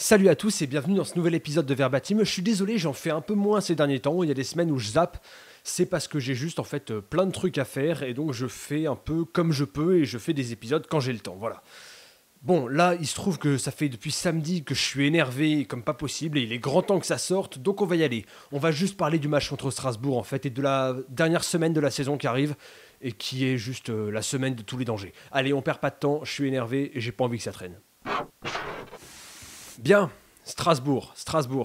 Salut à tous et bienvenue dans ce nouvel épisode de Verbatim. Je suis désolé, j'en fais un peu moins ces derniers temps. Il y a des semaines où je zappe. C'est parce que j'ai juste plein de trucs à faire et donc je fais un peu comme je peux et je fais des épisodes quand j'ai le temps. Voilà. Bon, là, il se trouve que ça fait depuis samedi que je suis énervé comme pas possible et il est grand temps que ça sorte, donc on va y aller. On va juste parler du match contre Strasbourg en fait et de la dernière semaine de la saison qui arrive et qui est juste la semaine de tous les dangers. Allez, on perd pas de temps, je suis énervé et j'ai pas envie que ça traîne. Bien, Strasbourg.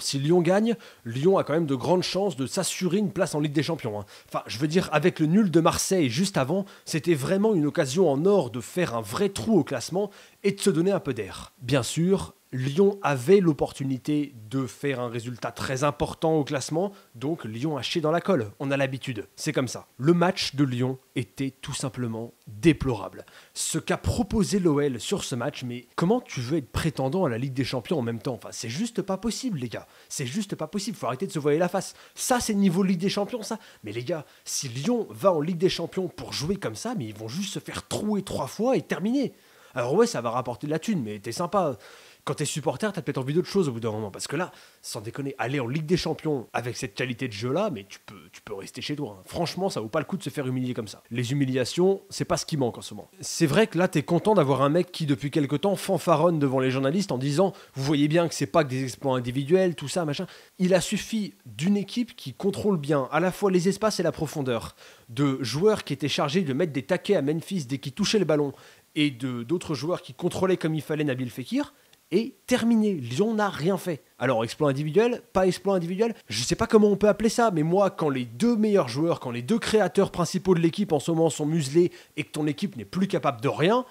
Si Lyon gagne, Lyon a quand même de grandes chances de s'assurer une place en Ligue des Champions. Enfin, je veux dire, avec le nul de Marseille juste avant, c'était vraiment une occasion en or de faire un vrai trou au classement et de se donner un peu d'air. Bien sûr, Lyon avait l'opportunité de faire un résultat très important au classement, donc Lyon a chié dans la colle, on a l'habitude, c'est comme ça. Le match de Lyon était tout simplement déplorable. Ce qu'a proposé l'OL sur ce match, mais comment tu veux être prétendant à la Ligue des Champions en même temps? Enfin, c'est juste pas possible les gars, c'est juste pas possible, faut arrêter de se voiler la face. Ça c'est niveau Ligue des Champions ça, mais les gars, si Lyon va en Ligue des Champions pour jouer comme ça, mais ils vont juste se faire trouer 3 fois et terminer. Alors ouais, ça va rapporter de la thune, mais t'es sympa. Quand t'es supporter, t'as peut-être envie d'autre chose au bout d'un moment. Parce que là, sans déconner, aller en Ligue des Champions avec cette qualité de jeu-là, mais tu peux rester chez toi. Franchement, ça vaut pas le coup de se faire humilier comme ça. Les humiliations, c'est pas ce qui manque en ce moment. C'est vrai que là, t'es content d'avoir un mec qui, depuis quelque temps, fanfaronne devant les journalistes en disant « Vous voyez bien que c'est pas que des exploits individuels, tout ça, machin. » Il a suffi d'une équipe qui contrôle bien à la fois les espaces et la profondeur, de joueurs qui étaient chargés de mettre des taquets à Memphis dès qu'ils touchaient le ballon, et d'autres joueurs qui contrôlaient comme il fallait Nabil Fekir, et terminé. Lyon n'a rien fait. Alors, exploit individuel, pas exploit individuel, je sais pas comment on peut appeler ça, mais moi, quand les deux meilleurs joueurs, quand les deux créateurs principaux de l'équipe en ce moment sont muselés et que ton équipe n'est plus capable de rien,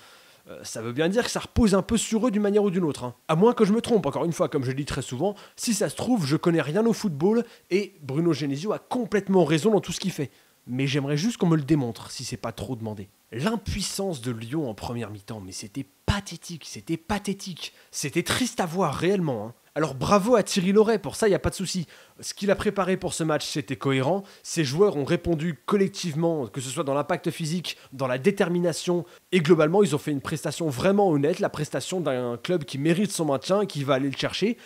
ça veut bien dire que ça repose un peu sur eux d'une manière ou d'une autre. À moins que je me trompe, encore une fois, comme je le dis très souvent, si ça se trouve, je connais rien au football et Bruno Genesio a complètement raison dans tout ce qu'il fait. Mais j'aimerais juste qu'on me le démontre, si c'est pas trop demandé. L'impuissance de Lyon en première mi-temps, mais c'était pathétique. C'était triste à voir réellement. Alors bravo à Thierry Loret, pour ça il n'y a pas de souci. Ce qu'il a préparé pour ce match, c'était cohérent. Ses joueurs ont répondu collectivement, que ce soit dans l'impact physique, dans la détermination, et globalement ils ont fait une prestation vraiment honnête, la prestation d'un club qui mérite son maintien et qui va aller le chercher,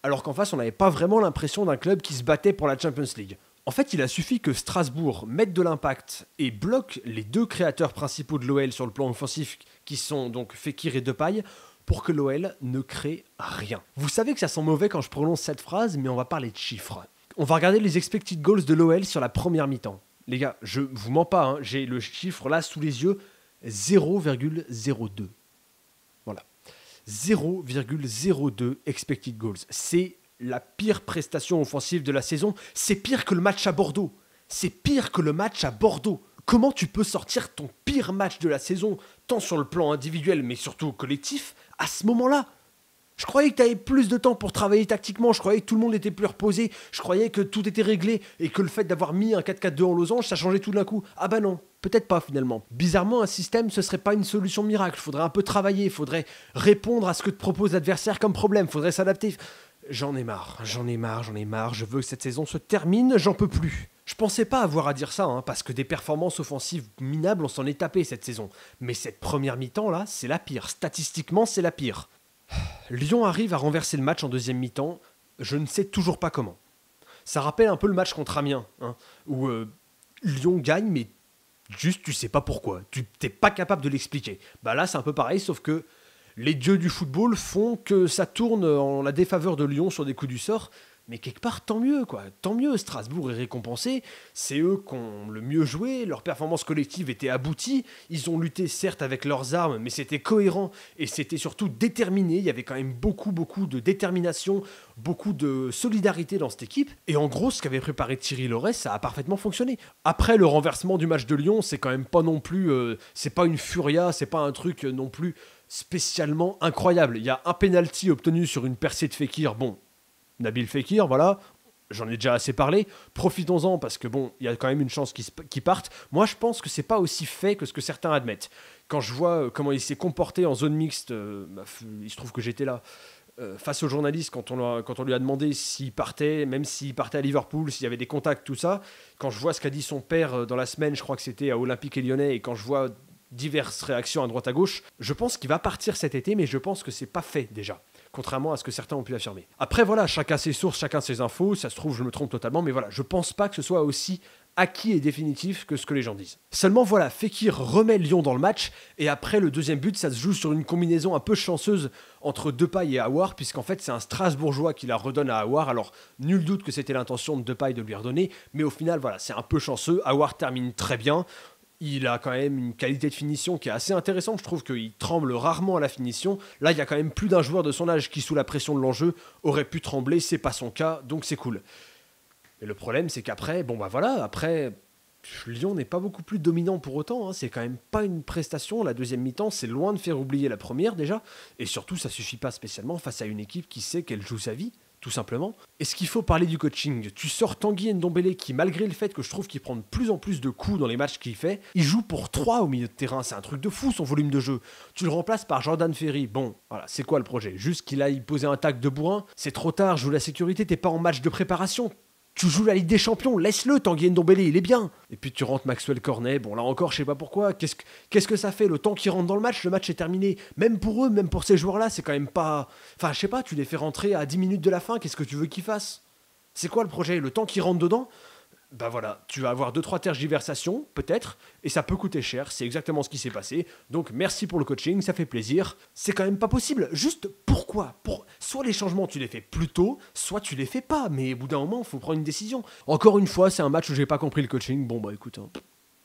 alors qu'en face on n'avait pas vraiment l'impression d'un club qui se battait pour la Champions League. En fait, il a suffi que Strasbourg mette de l'impact et bloque les deux créateurs principaux de l'OL sur le plan offensif, qui sont donc Fekir et Depay, pour que l'OL ne crée rien. Vous savez que ça sent mauvais quand je prononce cette phrase, mais on va parler de chiffres. On va regarder les expected goals de l'OL sur la première mi-temps. Les gars, je vous mens pas, j'ai le chiffre là sous les yeux, 0,02. Voilà. 0,02 expected goals. C'est la pire prestation offensive de la saison. C'est pire que le match à Bordeaux. Comment tu peux sortir ton pire match de la saison, tant sur le plan individuel, mais surtout collectif, à ce moment-là? Je croyais que tu avais plus de temps pour travailler tactiquement, je croyais que tout le monde était plus reposé, je croyais que tout était réglé, et que le fait d'avoir mis un 4-4-2 en losange, ça changeait tout d'un coup. Ah bah non, peut-être pas finalement. Bizarrement, un système, ce serait pas une solution miracle. Faudrait un peu travailler, faudrait répondre à ce que te propose l'adversaire comme problème, faudrait s'adapter. J'en ai marre, je veux que cette saison se termine, j'en peux plus. Je pensais pas avoir à dire ça, parce que des performances offensives minables, on s'en est tapé cette saison. Mais cette première mi-temps là, c'est la pire. Statistiquement, c'est la pire. Lyon arrive à renverser le match en deuxième mi-temps, je ne sais toujours pas comment. Ça rappelle un peu le match contre Amiens, où Lyon gagne, mais juste tu sais pas pourquoi. Tu t'es pas capable de l'expliquer. Bah là, c'est un peu pareil, sauf que les dieux du football font que ça tourne en la défaveur de Lyon sur des coups du sort, mais quelque part, tant mieux, quoi. Tant mieux, Strasbourg est récompensé, c'est eux qui ont le mieux joué, leur performance collective était aboutie, ils ont lutté certes avec leurs armes, mais c'était cohérent, et c'était surtout déterminé, il y avait quand même beaucoup de détermination, beaucoup de solidarité dans cette équipe, et en gros, ce qu'avait préparé Thierry Loret, ça a parfaitement fonctionné. Après, le renversement du match de Lyon, c'est quand même pas non plus, c'est pas une furia, c'est pas un truc non plus spécialement incroyable. Il y a un penalty obtenu sur une percée de Fekir, bon, Nabil Fekir, voilà, j'en ai déjà assez parlé, profitons-en parce que bon, il y a quand même une chance qu'il parte. Moi je pense que c'est pas aussi fait que ce que certains admettent. Quand je vois comment il s'est comporté en zone mixte, il se trouve que j'étais là, face aux journalistes quand on lui a demandé s'il partait, même s'il partait à Liverpool, s'il y avait des contacts, tout ça, quand je vois ce qu'a dit son père dans la semaine, je crois que c'était à Olympique et Lyonnais, et quand je vois diverses réactions à droite à gauche, je pense qu'il va partir cet été, mais je pense que c'est pas fait déjà. contrairement à ce que certains ont pu affirmer. Après voilà, chacun ses sources, chacun ses infos, ça se trouve je me trompe totalement, mais voilà, je pense pas que ce soit aussi acquis et définitif que ce que les gens disent. Seulement voilà, Fekir remet Lyon dans le match, et après le deuxième but, ça se joue sur une combinaison un peu chanceuse entre Depay et Aouar, puisqu'en fait c'est un Strasbourgeois qui la redonne à Aouar, alors nul doute que c'était l'intention de Depay de lui redonner, mais au final voilà, c'est un peu chanceux, Aouar termine très bien, il a quand même une qualité de finition qui est assez intéressante, je trouve qu'il tremble rarement à la finition, là il y a quand même plus d'un joueur de son âge qui sous la pression de l'enjeu aurait pu trembler, c'est pas son cas, donc c'est cool. Et le problème, c'est qu'après, après, Lyon n'est pas beaucoup plus dominant pour autant. Hein. C'est quand même pas une prestation. La deuxième mi-temps, c'est loin de faire oublier la première déjà. Et surtout, ça suffit pas spécialement face à une équipe qui sait qu'elle joue sa vie, tout simplement. Est-ce qu'il faut parler du coaching? Tu sors Tanguy Ndombele qui, malgré le fait que je trouve qu'il prend de plus en plus de coups dans les matchs qu'il fait, il joue pour 3 au milieu de terrain. C'est un truc de fou son volume de jeu. Tu le remplaces par Jordan Ferry. Bon, voilà, c'est quoi le projet? Juste qu'il aille poser un tac de bourrin? C'est trop tard, joue la sécurité, t'es pas en match de préparation. Tu joues la Ligue des Champions, laisse-le, Tanguy Ndombele, il est bien. Et puis tu rentres Maxwell Cornet, bon là encore, je sais pas pourquoi, qu'est-ce que ça fait? Le temps qu'il rentre dans le match est terminé. Même pour eux, même pour ces joueurs-là, c'est quand même pas... Enfin, je sais pas, tu les fais rentrer à 10 minutes de la fin, qu'est-ce que tu veux qu'ils fassent? C'est quoi le projet? Le temps qu'ils rentrent dedans? Bah voilà, tu vas avoir 2-3 tergiversations, peut-être, et ça peut coûter cher, c'est exactement ce qui s'est passé. Donc merci pour le coaching, ça fait plaisir. C'est quand même pas possible, juste pourquoi? Soit les changements tu les fais plus tôt, soit tu les fais pas, mais au bout d'un moment, il faut prendre une décision. Encore une fois, c'est un match où j'ai pas compris le coaching, bon bah écoute, hein,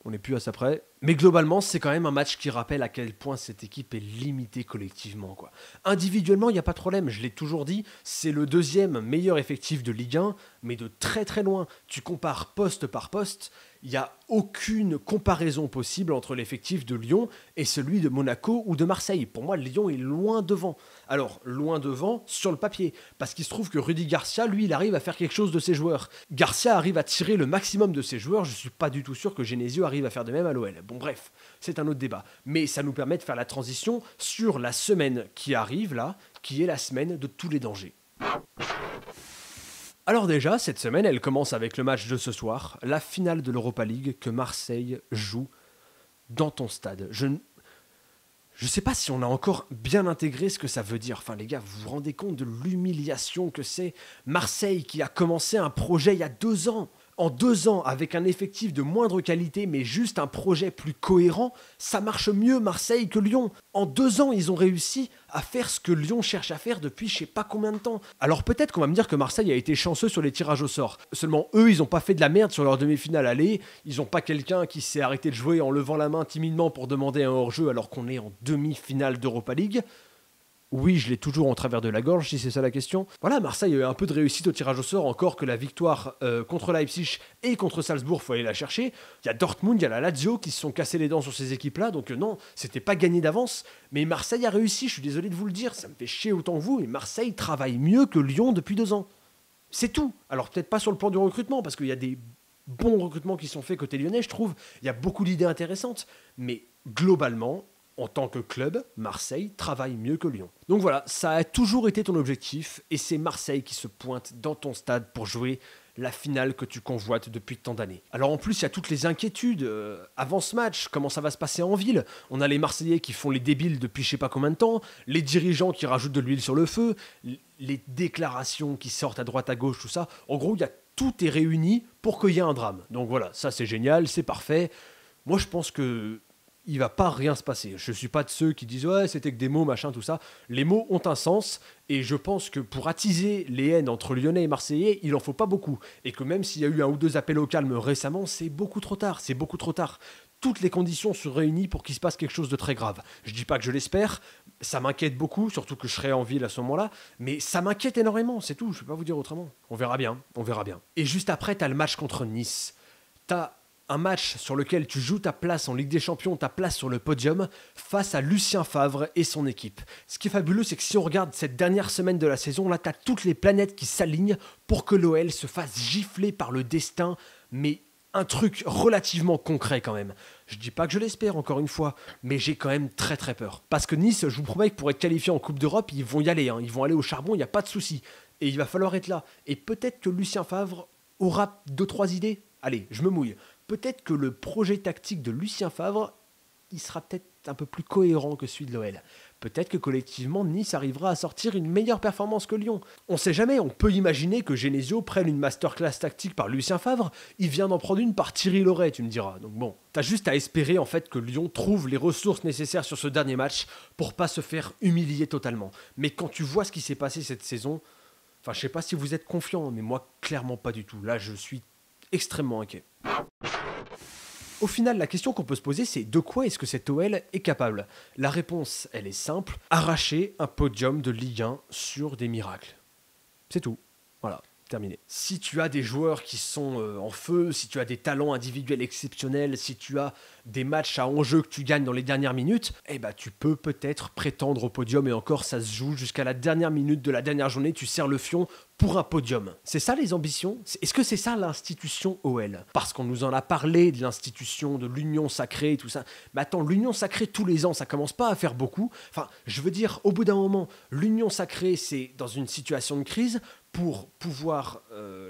on n'est plus à ça près. Mais globalement, c'est quand même un match qui rappelle à quel point cette équipe est limitée collectivement, quoi. Individuellement, il n'y a pas de problème, je l'ai toujours dit, c'est le deuxième meilleur effectif de Ligue 1, mais de très très loin. Tu compares poste par poste, il n'y a aucune comparaison possible entre l'effectif de Lyon et celui de Monaco ou de Marseille. Pour moi, Lyon est loin devant. Alors, loin devant sur le papier, parce qu'il se trouve que Rudy Garcia, lui, il arrive à faire quelque chose de ses joueurs. Garcia arrive à tirer le maximum de ses joueurs, je ne suis pas du tout sûr que Genesio arrive à faire de même à l'OL. Bon bref, c'est un autre débat. Mais ça nous permet de faire la transition sur la semaine qui arrive là, qui est la semaine de tous les dangers. Alors déjà, cette semaine, elle commence avec le match de ce soir, la finale de l'Europa League que Marseille joue dans ton stade. Je sais pas si on a encore bien intégré ce que ça veut dire. Enfin les gars, vous vous rendez compte de l'humiliation que c'est? Marseille qui a commencé un projet il y a 2 ans. En 2 ans, avec un effectif de moindre qualité, mais juste un projet plus cohérent, ça marche mieux Marseille que Lyon. En 2 ans, ils ont réussi à faire ce que Lyon cherche à faire depuis je sais pas combien de temps. Alors peut-être qu'on va me dire que Marseille a été chanceux sur les tirages au sort. Seulement eux, ils ont pas fait de la merde sur leur demi-finale aller. Ils ont pas quelqu'un qui s'est arrêté de jouer en levant la main timidement pour demander un hors-jeu alors qu'on est en demi-finale d'Europa League. Oui, je l'ai toujours en travers de la gorge, si c'est ça la question. Voilà, Marseille a eu un peu de réussite au tirage au sort, encore que la victoire contre Leipzig et contre Salzbourg, il faut aller la chercher. Il y a Dortmund, il y a la Lazio qui se sont cassés les dents sur ces équipes-là, donc non, c'était pas gagné d'avance. Mais Marseille a réussi, je suis désolé de vous le dire, ça me fait chier autant que vous, mais Marseille travaille mieux que Lyon depuis 2 ans. C'est tout. Alors peut-être pas sur le plan du recrutement, parce qu'il y a des bons recrutements qui sont faits côté lyonnais, je trouve. Il y a beaucoup d'idées intéressantes, mais globalement... En tant que club, Marseille travaille mieux que Lyon. Donc voilà, ça a toujours été ton objectif et c'est Marseille qui se pointe dans ton stade pour jouer la finale que tu convoites depuis tant d'années. Alors en plus, il y a toutes les inquiétudes avant ce match, comment ça va se passer en ville. On a les Marseillais qui font les débiles depuis je sais pas combien de temps, les dirigeants qui rajoutent de l'huile sur le feu, les déclarations qui sortent à droite à gauche, tout ça. En gros, tout est réuni pour qu'il y ait un drame. Donc voilà, ça c'est génial, c'est parfait. Moi je pense que il va pas rien se passer. Je suis pas de ceux qui disent ouais c'était que des mots machin tout ça. Les mots ont un sens et je pense que pour attiser les haines entre Lyonnais et Marseillais, il en faut pas beaucoup et que même s'il y a eu 1 ou 2 appels au calme récemment, c'est beaucoup trop tard. Toutes les conditions sont réunies pour qu'il se passe quelque chose de très grave. Je dis pas que je l'espère, ça m'inquiète beaucoup, surtout que je serai en ville à ce moment-là, mais ça m'inquiète énormément, c'est tout. Je peux pas vous dire autrement. On verra bien. Et juste après, t'as le match contre Nice. T'as un match sur lequel tu joues ta place en Ligue des Champions, ta place sur le podium, face à Lucien Favre et son équipe. Ce qui est fabuleux, c'est que si on regarde cette dernière semaine de la saison, là, tu as toutes les planètes qui s'alignent pour que l'OL se fasse gifler par le destin, mais un truc relativement concret quand même. Je dis pas que je l'espère, encore une fois, mais j'ai quand même très très peur. Parce que Nice, je vous promets que pour être qualifié en Coupe d'Europe, ils vont y aller, ils vont aller au charbon, il n'y a pas de souci. Et il va falloir être là. Et peut-être que Lucien Favre aura 2-3 idées. Allez, je me mouille. Peut-être que le projet tactique de Lucien Favre, il sera peut-être un peu plus cohérent que celui de l'OL. peut-être que collectivement Nice arrivera à sortir une meilleure performance que Lyon. On sait jamais, on peut imaginer que Genesio prenne une masterclass tactique par Lucien Favre, il vient d'en prendre une par Thierry Loret, tu me diras. Donc bon, t'as juste à espérer en fait que Lyon trouve les ressources nécessaires sur ce dernier match pour pas se faire humilier totalement. Mais quand tu vois ce qui s'est passé cette saison, enfin je sais pas si vous êtes confiant, mais moi clairement pas du tout. Là je suis extrêmement inquiet. Au final, la question qu'on peut se poser, c'est de quoi est-ce que cet OL est capable? La réponse, elle est simple, arracher un podium de Ligue 1 sur des miracles. C'est tout. Voilà, terminé. Si tu as des joueurs qui sont en feu, si tu as des talents individuels exceptionnels, si tu as des matchs à enjeu que tu gagnes dans les dernières minutes, eh ben tu peux peut-être prétendre au podium, et encore ça se joue jusqu'à la dernière minute de la dernière journée, tu serres le fion pour un podium. C'est ça les ambitions? Est-ce que c'est ça l'institution OL? Parce qu'on nous en a parlé de l'institution, de l'union sacrée et tout ça. Mais attends, l'union sacrée tous les ans, ça commence pas à faire beaucoup. Enfin, je veux dire, au bout d'un moment, l'union sacrée, c'est dans une situation de crise pour pouvoir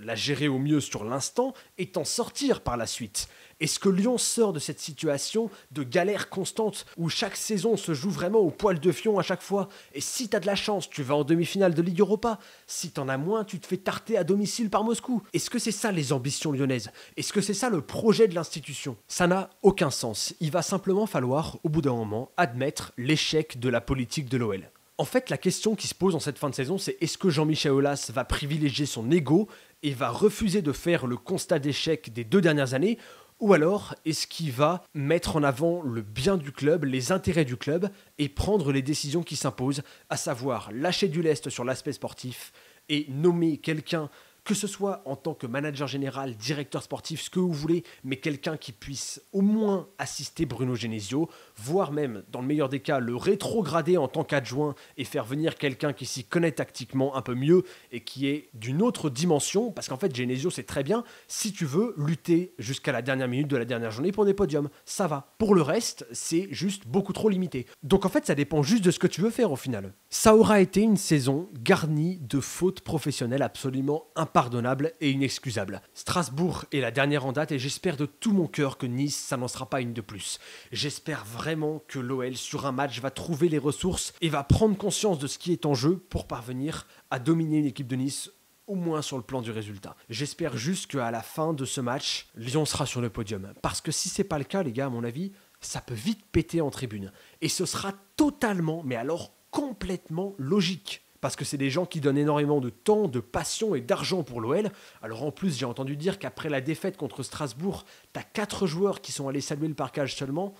la gérer au mieux sur l'instant et t'en sortir par la suite. Est-ce que Lyon sort de cette situation de galère constante où chaque saison se joue vraiment au poil de fion à chaque fois? Et si t'as de la chance, tu vas en demi-finale de Ligue Europa. Si t'en as moins, tu te fais tarter à domicile par Moscou. Est-ce que c'est ça les ambitions lyonnaises? Est-ce que c'est ça le projet de l'institution? Ça n'a aucun sens. Il va simplement falloir, au bout d'un moment, admettre l'échec de la politique de l'OL. En fait, la question qui se pose en cette fin de saison, c'est est-ce que Jean-Michel Aulas va privilégier son ego et va refuser de faire le constat d'échec des 2 dernières années? Ou alors, est-ce qu'il va mettre en avant le bien du club, les intérêts du club, et prendre les décisions qui s'imposent, à savoir lâcher du lest sur l'aspect sportif et nommer quelqu'un, que ce soit en tant que manager général, directeur sportif, ce que vous voulez, mais quelqu'un qui puisse au moins assister Bruno Genesio, voire même, dans le meilleur des cas, le rétrograder en tant qu'adjoint et faire venir quelqu'un qui s'y connaît tactiquement un peu mieux et qui est d'une autre dimension, parce qu'en fait, Genesio, c'est très bien, si tu veux lutter jusqu'à la dernière minute de la dernière journée pour des podiums, ça va. Pour le reste, c'est juste beaucoup trop limité. Donc en fait, ça dépend juste de ce que tu veux faire au final. Ça aura été une saison garnie de fautes professionnelles absolument impardonnable et inexcusable. Strasbourg est la dernière en date et j'espère de tout mon cœur que Nice, ça n'en sera pas une de plus. J'espère vraiment que l'OL sur un match va trouver les ressources et va prendre conscience de ce qui est en jeu pour parvenir à dominer une équipe de Nice, au moins sur le plan du résultat. J'espère juste qu'à la fin de ce match, Lyon sera sur le podium. Parce que si c'est pas le cas, les gars, à mon avis, ça peut vite péter en tribune. Et ce sera totalement, mais alors complètement logique. Parce que c'est des gens qui donnent énormément de temps, de passion et d'argent pour l'OL. Alors en plus, j'ai entendu dire qu'après la défaite contre Strasbourg, t'as 4 joueurs qui sont allés saluer le parquage seulement.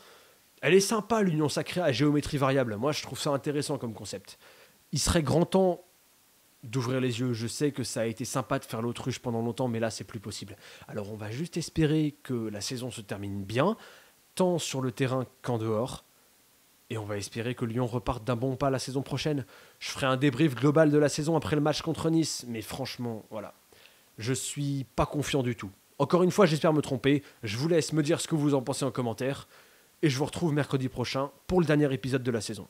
Elle est sympa, l'union sacrée à géométrie variable. Moi, je trouve ça intéressant comme concept. Il serait grand temps d'ouvrir les yeux. Je sais que ça a été sympa de faire l'autruche pendant longtemps, mais là, c'est plus possible. Alors on va juste espérer que la saison se termine bien, tant sur le terrain qu'en dehors. Et on va espérer que Lyon reparte d'un bon pas la saison prochaine. Je ferai un débrief global de la saison après le match contre Nice. Mais franchement, voilà. Je suis pas confiant du tout. Encore une fois, j'espère me tromper. Je vous laisse me dire ce que vous en pensez en commentaire. Et je vous retrouve mercredi prochain pour le dernier épisode de la saison.